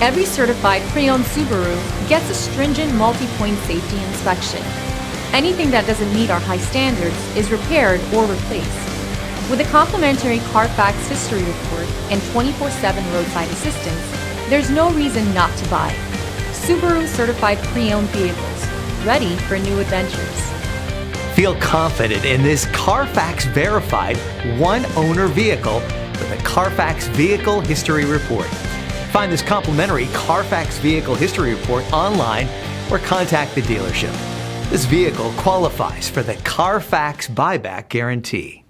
Every certified pre-owned Subaru gets a stringent multi-point safety inspection. Anything that doesn't meet our high standards is repaired or replaced. With a complimentary Carfax history report and 24/7 roadside assistance, there's no reason not to buy. Subaru certified pre-owned vehicles, ready for new adventures. Feel confident in this Carfax verified one-owner vehicle with a Carfax Vehicle History Report. Find this complimentary Carfax Vehicle History Report online or contact the dealership. This vehicle qualifies for the Carfax Buyback Guarantee.